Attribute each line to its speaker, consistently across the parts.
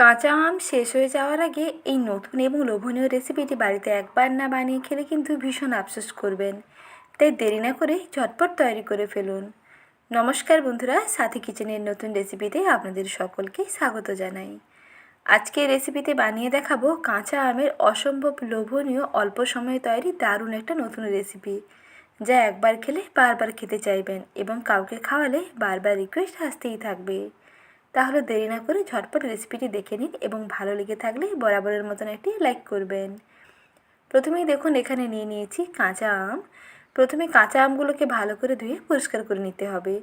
Speaker 1: কাঁচা আম শেষ হয়ে যাওয়ার আগে এই নতুন এবং লোভনীয় রেসিপিটি বাড়িতে একবার না বানিয়ে খেলে কিন্তু ভীষণ আফসোস করবেন। তাই দেরি না করে ঝটপট তৈরি করে ফেলুন। নমস্কার বন্ধুরা, সাথী কিচেনের নতুন রেসিপিতে আপনাদের সকলকে স্বাগত জানাই। আজকে রেসিপিতে বানিয়ে দেখাবো কাঁচা আমের অসম্ভব লোভনীয় অল্প সময়ে তৈরি দারুণ একটা নতুন রেসিপি, যা একবার খেলে বারবার খেতে চাইবেন এবং কাউকে খাওয়ালে বারবার রিকোয়েস্ট আসতেই থাকবে। তাহলে দেরি না করে ঝটপট রেসিপিটি দেখে নিন এবং ভালো লেগে থাকলে বরাবরের মতন একটি লাইক করবেন। প্রথমেই দেখুন এখানে নিয়ে নিয়েছি কাঁচা আম। প্রথমে কাঁচা আমগুলোকে ভালো করে ধুয়ে পরিষ্কার করে নিতে হবে।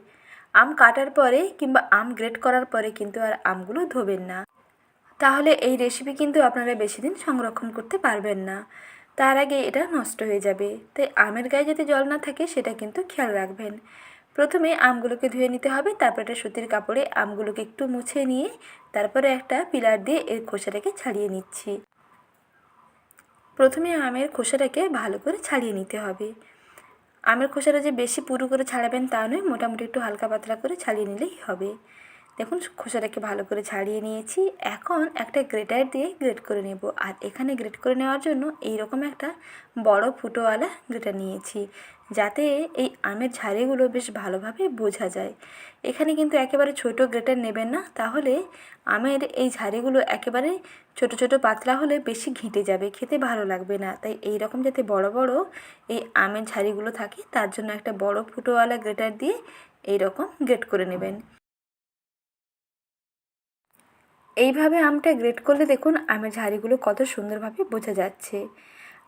Speaker 1: আম কাটার পরে কিংবা আম গ্রেট করার পরে কিন্তু আর আমগুলো ধোবেন না, তাহলে এই রেসিপি কিন্তু আপনারা বেশি দিন সংরক্ষণ করতে পারবেন না। তার আগে এটা নষ্ট হয়ে যাবে, তাই আমের গায়ে যাতে জল না থাকে সেটা কিন্তু খেয়াল রাখবেন। প্রথমে আমগুলোকে ধুয়ে নিতে হবে, তারপর একটা সুতির কাপড়ে আমগুলোকে একটু মুছে নিয়ে তারপরে একটা পিলার দিয়ে এর খোসাটাকে ছাড়িয়ে নিচ্ছি। প্রথমে আমের খোসাটাকে ভালো করে ছাড়িয়ে নিতে হবে। আমের খোসাটা যে বেশি পুরো করে ছাড়াবেন তা নয়, মোটামুটি একটু হালকা পাতলা করে ছাড়িয়ে নিলেই হবে। দেখুন খোসাটাকে ভালো করে ছাড়িয়ে নিয়েছি। এখন একটা গ্রেটার দিয়ে গ্রেট করে নেব। আর এখানে গ্রেট করে নেওয়ার জন্য এইরকম একটা বড় ফুটোওয়ালা গ্রেটার নিয়েছি, যাতে এই আমের ঝাড়িগুলো বেশ ভালোভাবে বোঝা যায়। এখানে কিন্তু একেবারে ছোট গ্রেটার নেবেন না, তাহলে আমের এই ঝাড়িগুলো একেবারে ছোট ছোট পাতলা হলে বেশি ঘেঁটে যাবে, খেতে ভালো লাগবে না। তাই এই রকম যাতে বড় বড় এই আমের ঝাড়িগুলো থাকে, তার জন্য একটা বড় ফুটোওয়ালা গ্রেটার দিয়ে এই রকম গ্রেট করে নেবেন। এইভাবে আমটা গ্রেট করলে দেখুন আমের ঝাড়িগুলো কত সুন্দরভাবে বোঝা যাচ্ছে।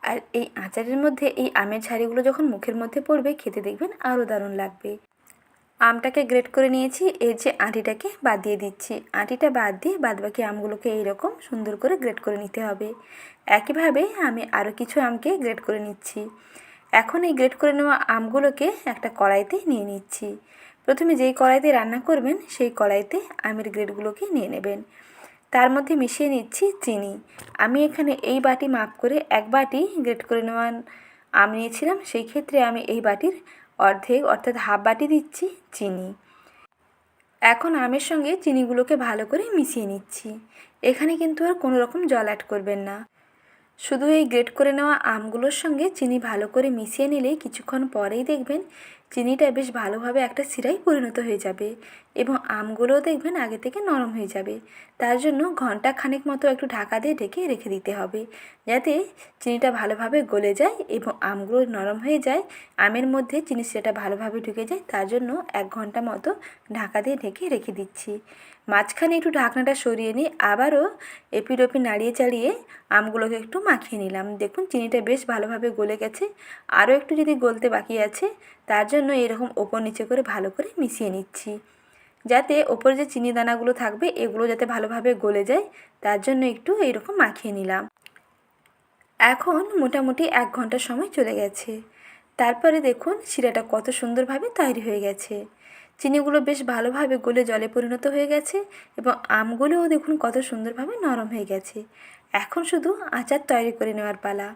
Speaker 1: আর এই আচারের মধ্যে এই আমের ঝাড়িগুলো যখন মুখের মধ্যে পড়বে, খেতে দেখবেন আরও দারুণ লাগবে। আমটাকে গ্রেট করে নিয়েছি, এর যে আঁটিটাকে বাদ দিয়ে দিচ্ছি। আঁটিটা বাদ দিয়ে বাদবাকি আমগুলোকে এইরকম সুন্দর করে গ্রেট করে নিতে হবে। একইভাবে আমি আরও কিছু আমকে গ্রেট করে নিচ্ছি। এখন এই গ্রেট করে নেওয়া আমগুলোকে একটা কড়াইতে নিয়ে নিচ্ছি। প্রথমে যেই কড়াইতে রান্না করবেন সেই কড়াইতে আমের গ্রেটগুলোকে নিয়ে নেবেন। তার মধ্যে মিশিয়ে নিচ্ছি চিনি। আমি এখানে এই বাটি মাপ করে এক বাটি গ্রেট করে নেওয়া আম নিয়েছিলাম, সেই ক্ষেত্রে আমি এই বাটির অর্ধেক অর্থাৎ হাফ বাটি দিচ্ছি চিনি। এখন আমের সঙ্গে চিনিগুলোকে ভালো করে মিশিয়ে নিচ্ছি। এখানে কিন্তু আর কোনো রকম জল অ্যাড করবেন না। শুধু এই গ্রেট করে নেওয়া আমগুলোর সঙ্গে চিনি ভালো করে মিশিয়ে নিলেই কিছুক্ষণ পরেই দেখবেন চিনিটা বেশ ভালোভাবে একটা শিরায় পরিণত হয়ে যাবে এবং আমগুলোও দেখবেন আগে থেকে নরম হয়ে যাবে। তার জন্য ঘন্টা খানেক মতো একটু ঢাকা দিয়ে ঢেকে রেখে দিতে হবে, যাতে চিনিটা ভালোভাবে গলে যায় এবং আমগুলো নরম হয়ে যায়, আমের মধ্যে চিনি শিরাটা ভালোভাবে ঢুকে যায়। তার জন্য 1 ঘন্টা মতো ঢাকা দিয়ে ঢেকে রেখে দিচ্ছি। মাঝখানে একটু ঢাকনাটা সরিয়ে নিয়ে আবারও এপিঠ ওপিঠ নাড়িয়ে চাড়িয়ে আমগুলোকে একটু মাখিয়ে নিলাম। দেখুন চিনিটা বেশ ভালোভাবে গলে গেছে। আরও একটু যদি গলতে বাকি আছে, তার জন্য এরকম ওপর নিচে করে ভালো করে মিশিয়ে নিচ্ছি, যাতে ওপরে যে চিনি দানাগুলো থাকবে এগুলো যাতে ভালোভাবে গলে যায়। তার জন্য একটু এইরকম মাখিয়ে নিলাম। এখন মোটামুটি 1 ঘন্টা সময় চলে গেছে। তারপরে দেখুন শিরাটা কত সুন্দরভাবে তৈরি হয়ে গেছে। চিনিগুলো বেশ ভালোভাবে গলে জলে পরিণত হয়ে গেছে এবং আমগুলোও দেখুন কত সুন্দরভাবে নরম হয়ে গেছে। এখন শুধু আচার তৈরি করে নেওয়ার পালা।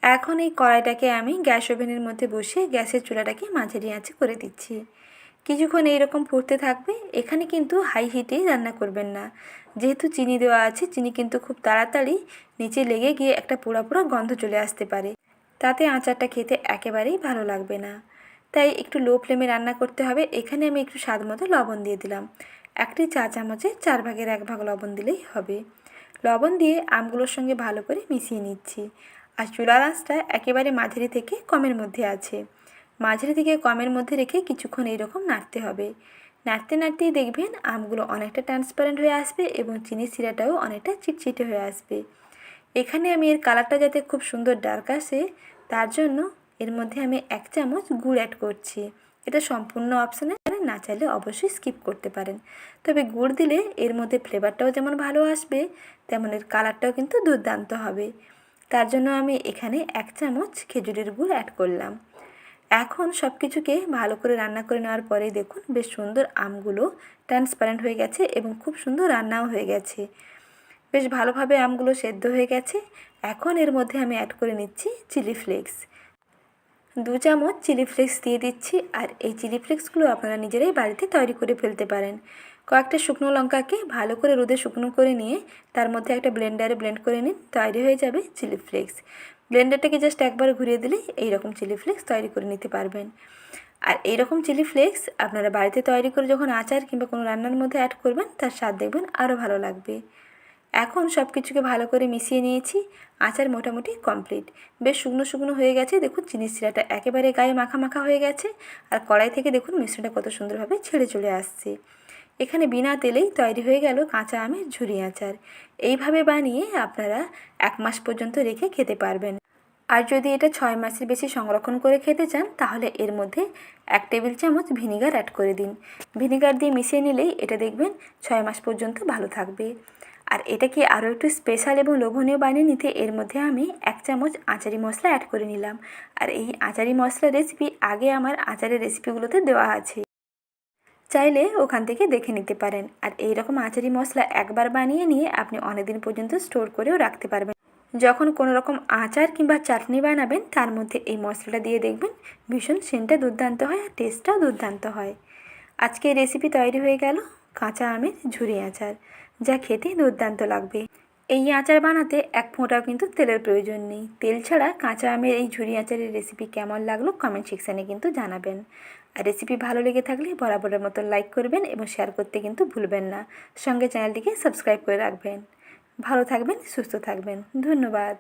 Speaker 1: এখন এই কড়াইটাকে আমি গ্যাস ওভেনের মধ্যে বসিয়ে গ্যাসের চুলাটাকে মাঝারি আঁচে করে দিচ্ছি। কিছুক্ষণ এইরকম ফুটতে থাকবে। এখানে কিন্তু হাই হিটেই রান্না করবেন না, যেহেতু চিনি দেওয়া আছে। চিনি কিন্তু খুব তাড়াতাড়ি নিচে লেগে গিয়ে একটা পোড়া পোড়া গন্ধ চলে আসতে পারে, তাতে আচারটা খেতে একেবারেই ভালো লাগবে না। তাই একটু লো ফ্লেমে রান্না করতে হবে। এখানে আমি একটু স্বাদ মতো লবণ দিয়ে দিলাম। 1 চা চামচে 4 ভাগের 1 ভাগ লবণ দিলেই হবে। লবণ দিয়ে আমগুলোর সঙ্গে ভালো করে মিশিয়ে নিচ্ছি। আর চুলার আঁচটা একেবারে মাঝারি থেকে কমের মধ্যে আছে। মাঝারি থেকে কমের মধ্যে রেখে কিছুক্ষণ এইরকম নাড়তে হবে। নাড়তে নাড়তেই দেখবেন আমগুলো অনেকটা ট্রান্সপারেন্ট হয়ে আসবে এবং চিনির শিরাটাও অনেকটা চিটচিটে হয়ে আসবে। এখানে আমি এর কালারটা যাতে খুব সুন্দর ডার্ক আসে, তার জন্য এর মধ্যে আমি 1 চামচ গুড় অ্যাড করছি। এটা সম্পূর্ণ অপশনাল, না চাইলে অবশ্যই স্কিপ করতে পারেন। তবে গুড় দিলে এর মধ্যে ফ্লেভারটাও যেমন ভালো আসবে, তেমন এর কালারটাও কিন্তু দুর্দান্ত হবে। তার জন্য আমি এখানে 1 চামচ খেজুরের গুড় অ্যাড করলাম। এখন সব কিছুকে ভালো করে রান্না করে নেওয়ার পরেই দেখুন বেশ সুন্দর আমগুলো ট্রান্সপারেন্ট হয়ে গেছে এবং খুব সুন্দর রান্নাও হয়ে গেছে। বেশ ভালোভাবে আমগুলো সেদ্ধ হয়ে গেছে। এখন এর মধ্যে আমি অ্যাড করে নিচ্ছি চিলি ফ্লেক্স। 2 চামচ চিলি ফ্লেক্স দিয়ে দিচ্ছি। আর এই চিলি ফ্লেক্সগুলো আপনারা নিজেরাই বাড়িতে তৈরি করে ফেলতে পারেন। কয়েকটা শুকনো লঙ্কাকে ভালো করে রোদে শুকনো করে নিয়ে তার মধ্যে একটা ব্লেন্ডারে ব্লেন্ড করে নিন, তৈরি হয়ে যাবে চিলি ফ্লেক্স। ব্লেন্ডারটাকে জাস্ট একবার ঘুরিয়ে দিলেই এইরকম চিলি ফ্লেক্স তৈরি করে নিতে পারবেন। আর এইরকম চিলি ফ্লেক্স আপনারা বাড়িতে তৈরি করে যখন আচার কিংবা কোনো রান্নার মধ্যে অ্যাড করবেন, তার স্বাদ দেখবেন আরও ভালো লাগবে। এখন সব কিছুকে ভালো করে মিশিয়ে নিয়েছি। আচার মোটামুটি কমপ্লিট। বেশ শুকনো শুকনো হয়ে গেছে, দেখুন চিনির শিরাটা একেবারে গায়ে মাখা মাখা হয়ে গেছে। আর কড়াই থেকে দেখুন মিশ্রণটা কত সুন্দরভাবে ছেড়ে চলে আসছে। এখানে বিনা তেলেই তৈরি হয়ে গেল কাঁচা আমের ঝুরি আচার। এইভাবে বানিয়ে আপনারা 1 মাস পর্যন্ত রেখে খেতে পারবেন। আর যদি এটা 6 মাসের বেশি সংরক্ষণ করে খেতে চান, তাহলে এর মধ্যে 1 টেবিল চামচ ভিনিগার অ্যাড করে দিন। ভিনিগার দিয়ে মিশিয়ে নিলেই এটা দেখবেন 6 মাস পর্যন্ত ভালো থাকবে। আর এটাকে আরও একটু স্পেশাল এবং লোভনীয় বানিয়ে নিতে এর মধ্যে আমি 1 চামচ আচারি মশলা অ্যাড করে নিলাম। আর এই আচারি মশলার রেসিপি আগে আমার আচারের রেসিপিগুলোতে দেওয়া আছে, চাইলে ওখান থেকে দেখে নিতে পারেন। আর এই রকম আচারি মশলা একবার বানিয়ে নিয়ে আপনি অনেকদিন পর্যন্ত স্টোর করেও রাখতে পারবেন। যখন কোনো রকম আচার কিংবা চাটনি বানাবেন, তার মধ্যে এই মশলাটা দিয়ে দেখবেন ভীষণ সেন্টটা দুর্দান্ত হয় আর টেস্টটাও দুর্দান্ত হয়। আজকে এই রেসিপি তৈরি হয়ে গেল কাঁচা আমের ঝুরি আচার, যা খেতে দুর্দান্ত লাগবে। এই আচার বানাতে 1 ফোঁটাও কিন্তু তেলের প্রয়োজন নেই। তেল ছাড়া কাঁচা আমের এই ঝুরি আচারের রেসিপি কেমন লাগলো কমেন্ট সেকশানে কিন্তু জানাবেন। আর রেসিপি ভালো লেগে থাকলে বরাবরের মতো লাইক করবেন এবং শেয়ার করতে কিন্তু ভুলবেন না। সঙ্গে চ্যানেলটিকে সাবস্ক্রাইব করে রাখবেন। ভালো থাকবেন, সুস্থ থাকবেন। ধন্যবাদ।